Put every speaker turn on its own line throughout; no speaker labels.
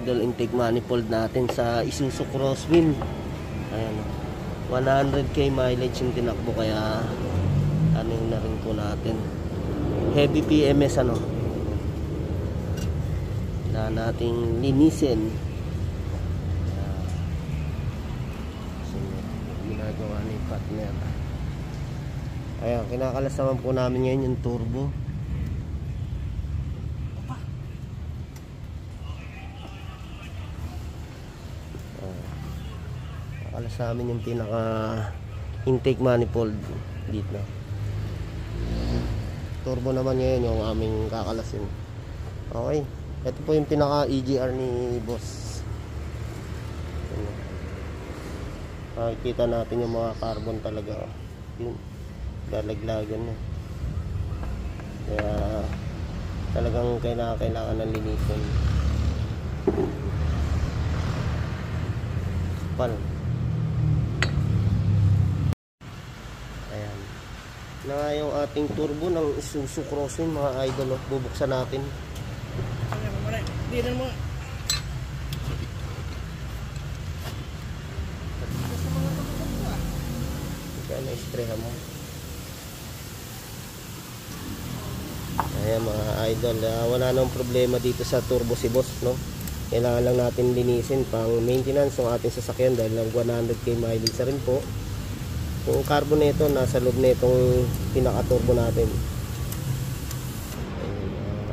idol, intake manifold natin sa Isuzu Crosswind. Ayan, 100k mileage yung tinakbo, kaya ano na rin po natin, heavy PMS ano. Kailangan nating linisin. So, ginagawa ni partner. Ayan, kinakalas naman po namin ngayon yung turbo. Alas namin yung pinaka intake manifold dito. Turbo naman ngayon yung aming kakalasin. Okay, ito po yung pinaka EGR ni boss. Makikita natin yung mga carbon talaga, yung lalaglagan niya. Kaya talagang kailangan ng linisin. Pal. Na yung ating turbo ng Isuzu Crosswind, mga idol. Bubuksan natin. Diyan mo. Kaya na-sprayhan mo. Ayan mga idol, wala nang problema dito sa turbo si boss, no? Kailangan lang natin linisin pang maintenance ng ating sasakyan dahil lang 100k mileage rin po. Yung carbon nito nasa loob nitong pinaka-turbo natin.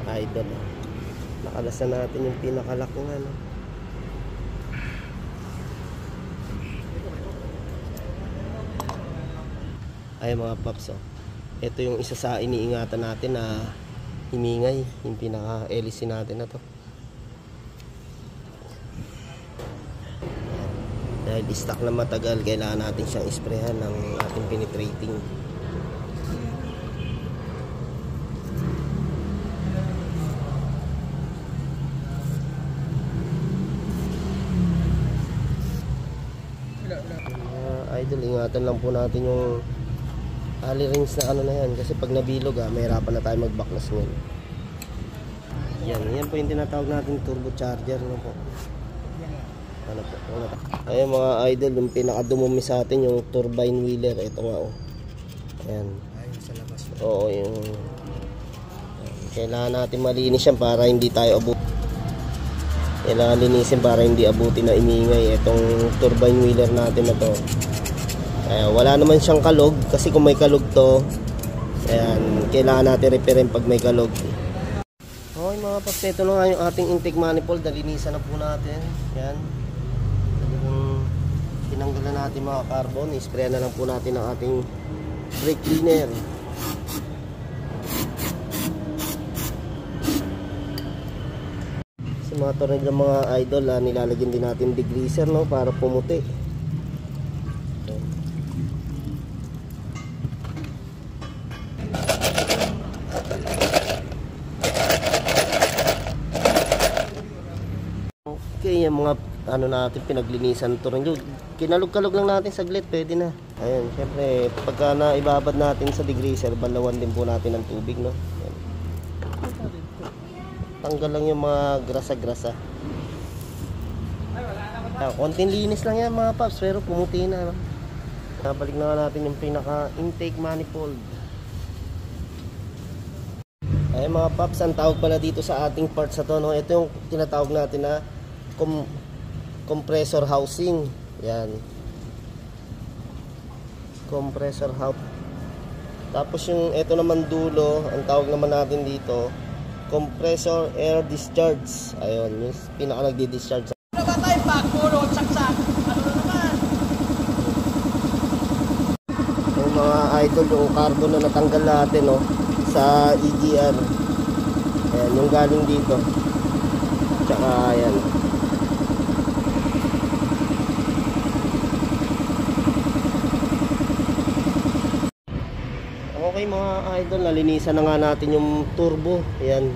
Ayun, idol. Nakalas na natin yung pinaka-lock ng ano. Ay mga paps, oh. Ito yung isa sa iniingatan natin na himingay, yung pinaka-LC natin na to. Dahil stock na matagal, kailangan natin siyang isprehan ng ating penetrating. Idol, ingatan lang po natin yung alley rings na ano na yan, kasi pag nabilog mahirapan na tayo magbaklas ngayon. Yan po yung tinatawag natin turbocharger, no po. Ano po, ayun mga idol, yung pinakadumumi sa atin yung turbine wheeler. Ito nga, oh. Ayan. Ayun sa labas. Oo, yung kailangan natin malinis yan para hindi tayo abuti. Kailangan linisin para hindi abuti na ingingay itong turbine wheeler natin na to. Wala naman siyang kalog, kasi kung may kalog to, ayan, kailangan natin repairin pag may kalog. Okay mga paps, ito na nga yung ating intake manifold. Dalinisan na po natin. Yan. Tinanggalan natin mga carbon, i-spray na lang po natin ang ating brake cleaner. Sa mga tornilyo mga idol, nilalagyan din natin degreaser, no, para pumuti. Okay, yung mga ano natin pinaglinisan to rin, kinalog-kalog lang natin saglit, pwede na. Ayun, syempre pagka naibabad natin sa degreaser, balawan din po natin ng tubig, no. Ayan. Tanggal lang yung mga grasa-grasa. Konting linis lang yan mga paps, pero pumuti na, no? Nabalik na natin yung pinaka intake manifold. Ayun mga paps, ang tawag pala dito sa ating parts na to, no, ito yung tinatawag natin na compressor housing. Yan, compressor house. Tapos yung ito naman dulo, ang tawag naman natin dito, compressor air discharge. Ayun, yung pinaka nagdi-discharge.
Ano ba tayo pa? Puro, saksak. Ano na naman?
Yung mga idol, yung carbon na natanggal natin, no, sa EGR. Ayan, yung galing dito. Tsaka ayan. Okay mga idol, nalinisan na nga natin yung turbo. Ayan,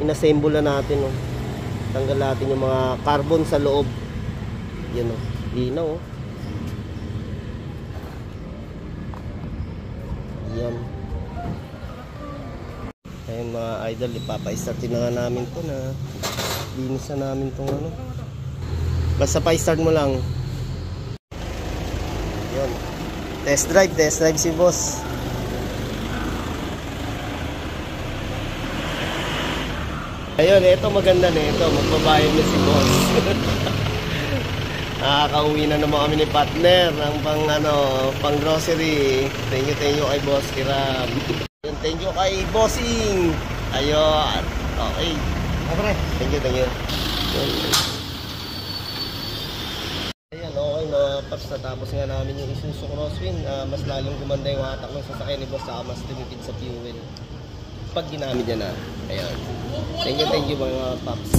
inassemble na natin, no. Tanggal natin yung mga carbon sa loob. Yan, no, linaw, oh. Yan. Ayan mga idol, ipapa-start na nga namin to na Linis na namin tong ano. Basta pa-start mo lang. Yun. Test drive si boss. Ayun, ito maganda na ito. Magbabayad na si boss. Nakakauwi na naman kami ni partner ng pang grocery. Thank you kay Boss Kiram. Thank you kay Bossing. Ayun. Okay. Thank you. Ayan, okay mga paps. Natapos nga namin yung Isuzu Crosswind. Mas lalong gumanda yung hatak ng sasakyan ni boss. Mas tumipid sa fuel pag ginamit niya na. Ayan. Thank you mga paps.